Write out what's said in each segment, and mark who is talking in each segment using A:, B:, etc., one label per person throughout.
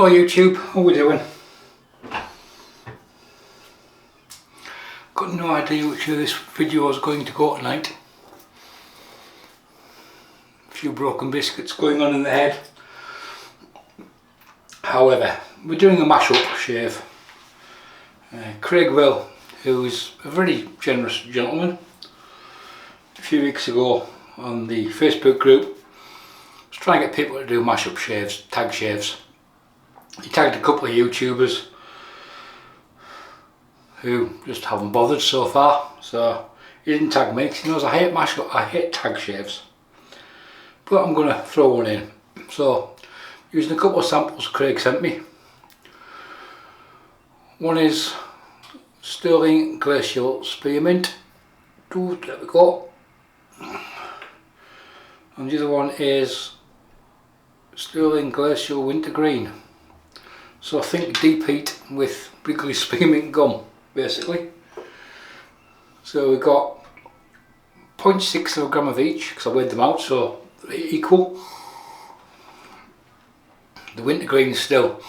A: Hello YouTube, how we doing? Got no idea which of this video is going to go tonight. A few broken biscuits going on in the head. However, we're doing a mash-up shave. Craig Will, who is a very generous gentleman, a few weeks ago on the Facebook group was trying to get people to do mash-up shaves, tag shaves. He tagged a couple of YouTubers who just haven't bothered so far, so he didn't tag me because he knows I hate mash-up, I hate tag shaves. But I'm going to throw one in. So, using a couple of samples Craig sent me. One is Stirling Glacial Spearmint. There we go. And the other one is Stirling Glacial Wintergreen. So I think deep heat with Wrigley Spearmint gum, basically. So we've got 0.6 of a gram of each, because I weighed them out, so they're equal. The Wintergreen is still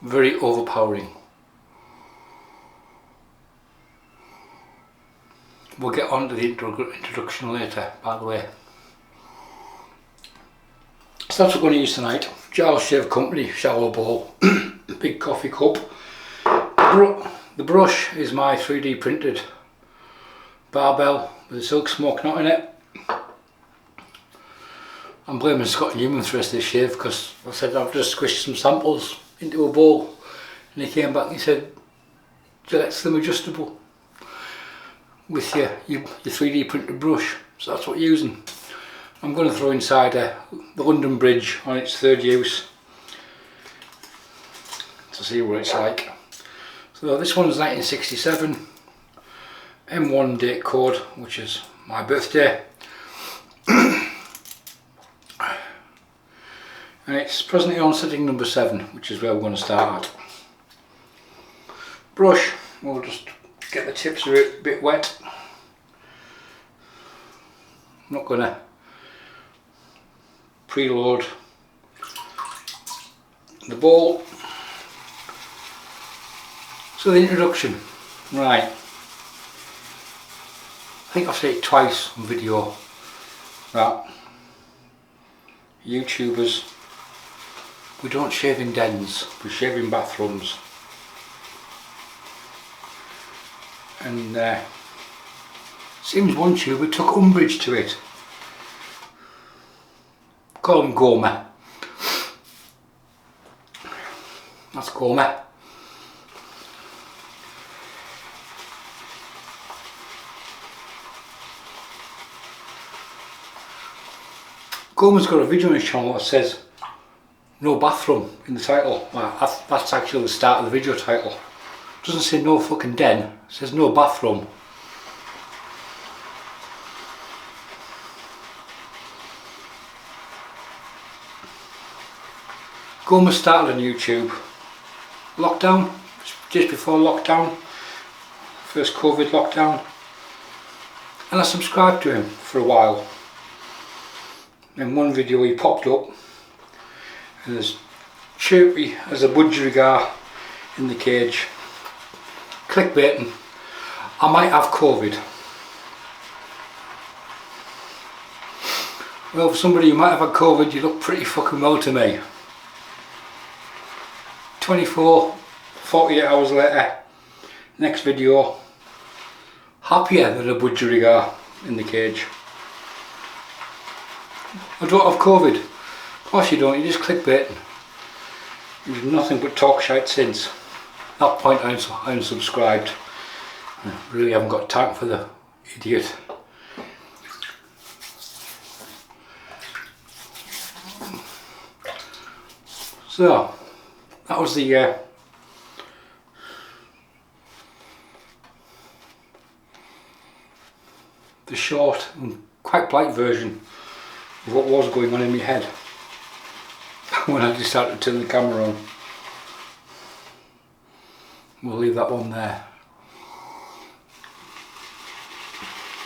A: very overpowering. We'll get on to the introduction later, by the way. So that's what we're going to use tonight. Giles Shave Company shower bowl, big coffee cup. The brush is my 3D printed Barbell with a Silksmoke knot in it. I'm blaming Scott Newman for this shave because I said I've just squished some samples into a bowl and he came back and he said Gillette Slim Adjustable with your 3D printed brush, so that's what you're using. I'm going to throw inside the London Bridge on its third use to see what it's like. So this one's 1967, M1 date code, which is my birthday, and it's presently on setting number 7, which is where we're going to start at. Brush, we'll just get the tips a bit wet. I'm not going to preload the bowl. So the introduction, right, I think I've said it twice on video that YouTubers, we don't shave in dens, we shave in bathrooms. And seems one tuber took umbrage to it. Call him Gourmet. That's Gourmet. Gourmet's got a video on his channel that says no bathroom in the title. Well, that's actually the start of the video title. It doesn't say no fucking den, it says no bathroom. Gourmet started on YouTube. Lockdown, just before lockdown, first COVID lockdown, and I subscribed to him for a while. In one video he popped up and as chirpy as a budgerigar in the cage, clickbaiting, I might have COVID. Well, for somebody who might have had COVID, you look pretty fucking well to me. 24, 48 hours later, next video, happier than a budgerigar in the cage. I don't have COVID. Of course you don't, you're just clickbaiting. You've nothing but talk shite since. At that point I unsubscribed. I really haven't got time for the idiot. So, that was the short and quite polite version of what was going on in my head when I decided to turn the camera on. We'll leave that one there.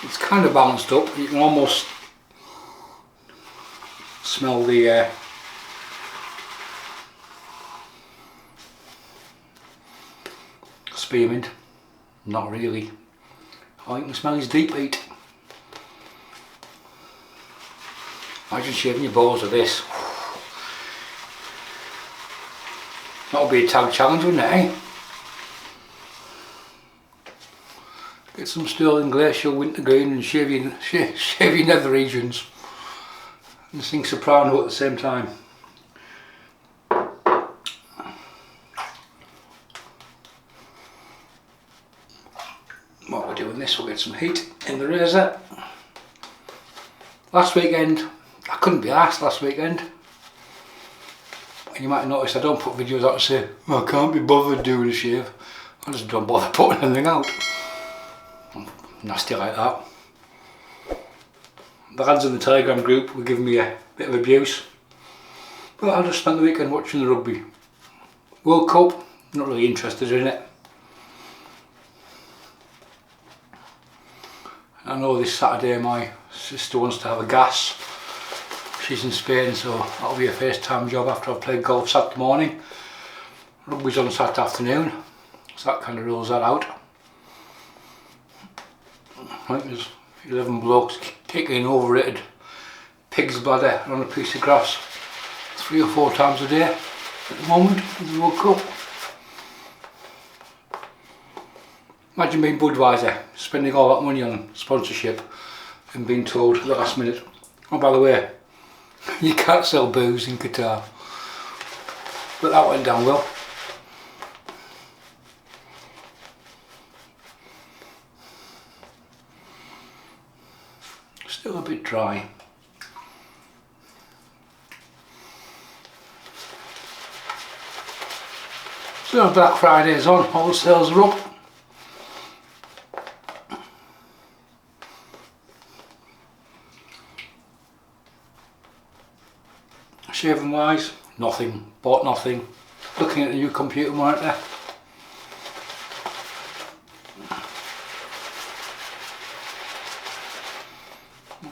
A: It's kind of balanced up, you can almost smell the Spearmint. Not really. All you can smell is deep heat. Imagine shaving your balls with this. That would be a tag challenge, wouldn't it, eh? Get some Stirling, Glacial, Wintergreen and shave your nether regions. And sing soprano at the same time. What we're doing this, we'll get some heat in the razor. Last weekend, I couldn't be asked last weekend. And you might have noticed I don't put videos out to say, oh, I can't be bothered doing a shave. I just don't bother putting anything out. I'm nasty like that. The lads in the Telegram group were giving me a bit of abuse. But I just spent the weekend watching the Rugby World Cup. Not really interested in it. I know this Saturday my sister wants to have a gas. She's in Spain, so that'll be a FaceTime job after I've played golf Saturday morning. Rugby's on Saturday afternoon, so that kind of rules that out. I think there's 11 blokes kicking an overrated pig's bladder on a piece of grass 3 or 4 times a day at the moment in the World Cup. Imagine being Budweiser, spending all that money on sponsorship and being told at the last minute, oh by the way, you can't sell booze in Qatar. But that went down well. Still a bit dry. So Black Friday's on, all the sales are up. Shaving wise, nothing, bought nothing. Looking at the new computer monitor.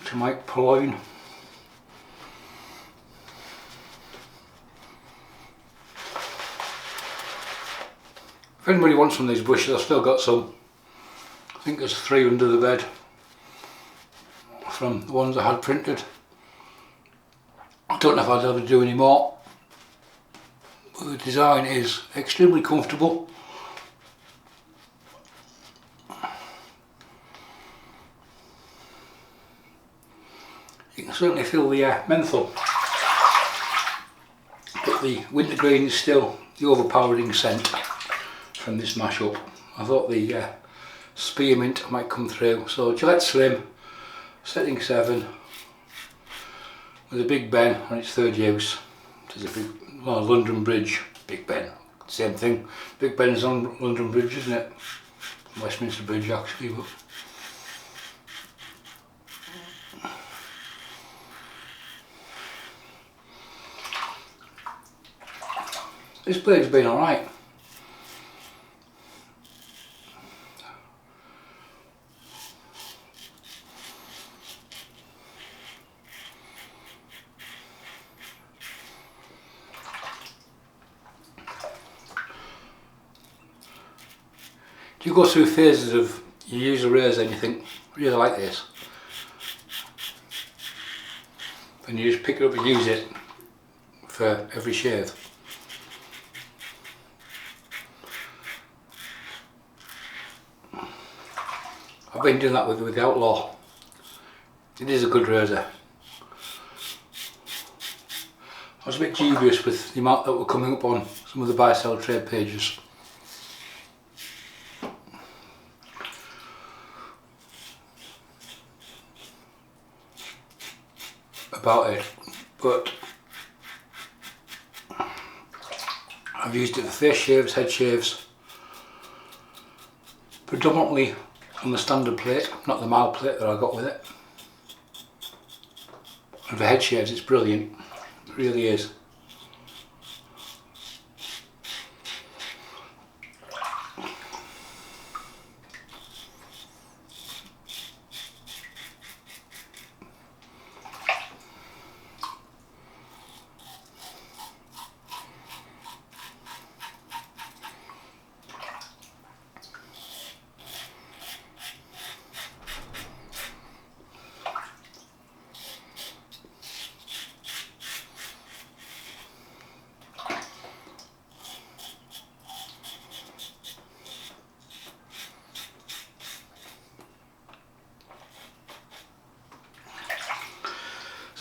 A: To Mike Purloin. If anybody wants one of these brushes, I've still got some. I think there's 3 under the bed from the ones I had printed. I don't know if I'd ever do any more. But the design is extremely comfortable. You can certainly feel the menthol, but the Wintergreen is still the overpowering scent from this mashup. I thought the Spearmint might come through. So Gillette Slim, setting 7, with a Big Ben on its 3rd use. It is a big, well, London Bridge, Big Ben, same thing. Big Ben's on London Bridge, isn't it? Westminster Bridge actually, but this blade's been alright. Do you go through phases of you use a razor and you think, I really like this, and you just pick it up and use it for every shave? I've been doing that with the Outlaw. It is a good razor. I was a bit dubious with the amount that were coming up on some of the buy sell trade pages. About it, but I've used it for face shaves, head shaves, predominantly on the standard plate, not the mild plate that I got with it. And for head shaves it's brilliant, it really is.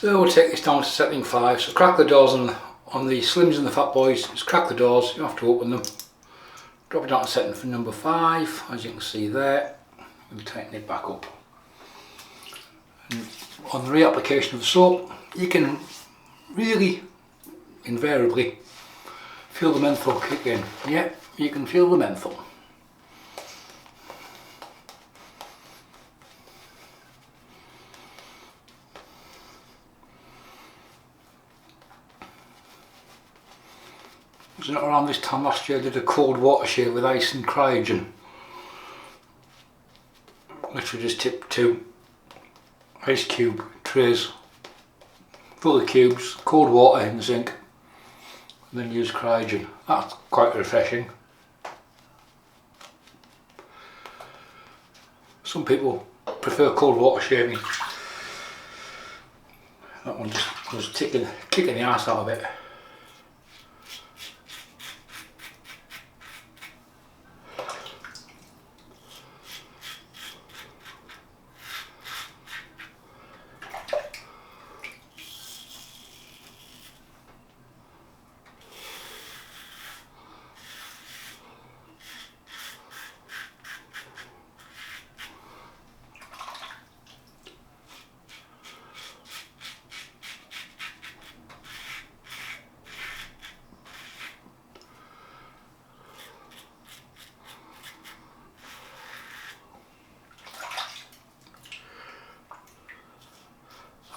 A: So we'll take this down to setting 5. So crack the doors on the Slims and the Fat Boys. Just crack the doors, you have to open them. Drop it down to setting for number 5, as you can see there. We'll tighten it back up. And on the reapplication of the soap, you can really invariably feel the menthol kick in. Yeah, you can feel the menthol. Wasn't it around this time last year I did a cold water shave with ice and cryogen? Literally just tipped 2 ice cube trays full of cubes, cold water in the sink, and then use cryogen. That's quite refreshing. Some people prefer cold water shaving. That one just was kicking the arse out of it.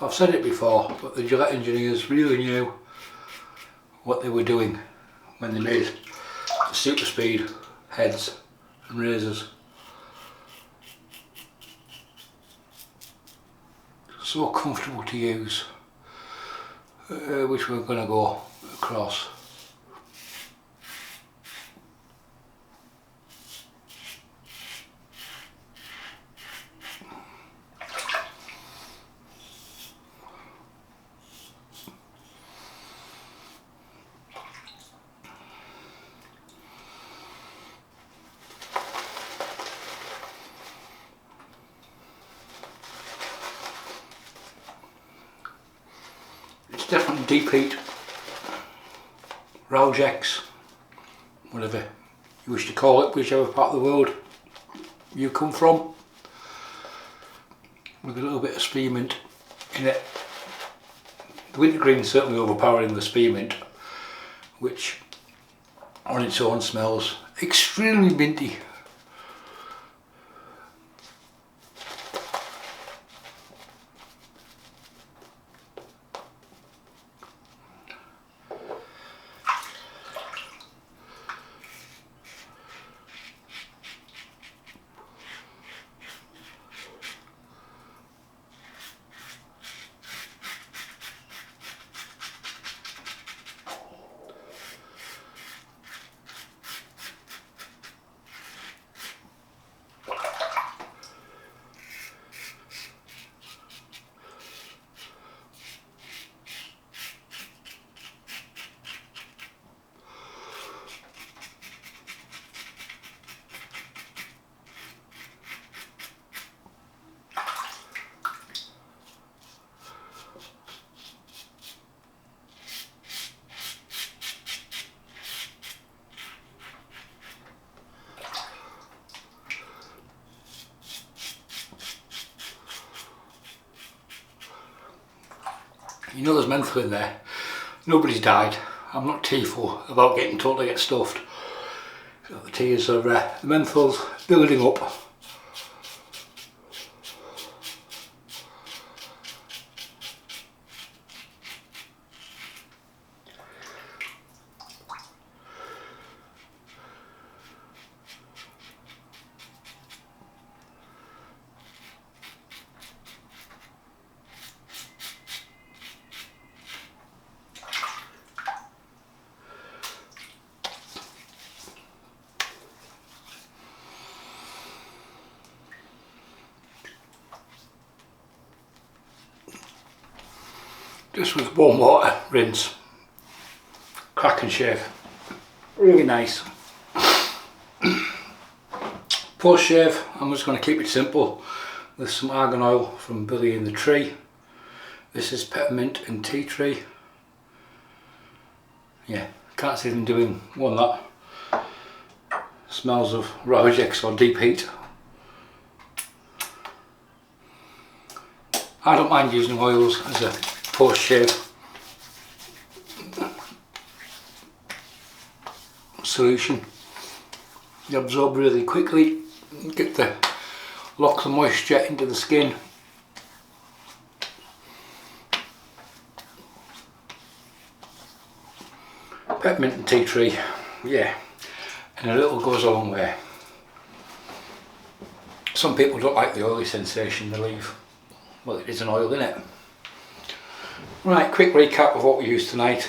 A: I've said it before, but the Gillette engineers really knew what they were doing when they made the super speed heads and razors. So comfortable to use, which we're going to go across. Definitely deep heat, Ralgex, whatever you wish to call it, whichever part of the world you come from, with a little bit of Spearmint in it. The Wintergreen is certainly overpowering the Spearmint, which on its own smells extremely minty. You know there's menthol in there. Nobody's died. I'm not tearful about getting told to get stuffed. So the tears are the menthol's building up. Just with warm water, rinse, crack and shave, really nice. Post shave, I'm just going to keep it simple with some argan oil from Billy in the Tree, This is Peppermint and Tea Tree. Yeah, can't see them doing one that smells of Rojects or deep heat. I don't mind using oils as a post shave solution. They absorb really quickly, get the lock the moisture into the skin. Peppermint and tea tree, yeah, and a little goes a long way. Some people don't like the oily sensation they leave. Well, it is an oil, isn't it? Right, quick recap of what we used tonight.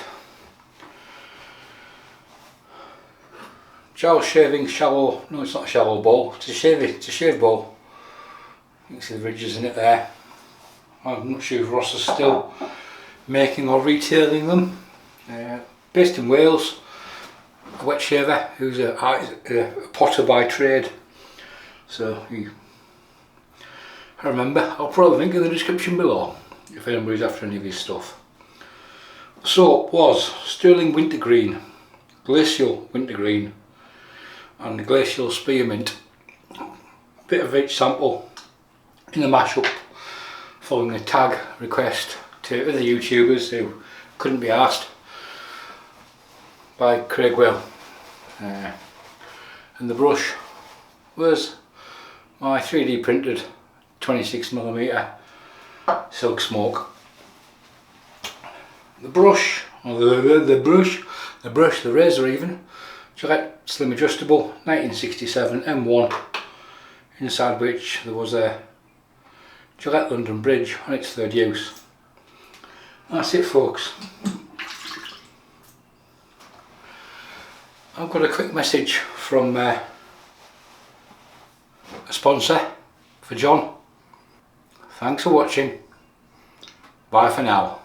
A: Giles shaving shallow, no it's not a shallow bowl, it's a shave bowl. You can see the ridges in it there. I'm not sure if Ross is still making or retailing them. Based in Wales, a wet shaver who's a potter by trade. So I remember, I'll probably link in the description below if anybody's after any of his stuff. The soap was Stirling Wintergreen, Glacial Wintergreen and Glacial Spearmint. Bit of each sample in the mashup following a tag request to other YouTubers who couldn't be asked by Craig Will. And the brush was my 3D printed 26mm Silksmoke. The brush, or the razor even, Gillette Slim Adjustable 1967 M1, inside which there was a Gillette London Bridge on its third use. That's it folks. I've got a quick message from a sponsor for John. Thanks for watching. Bye for now.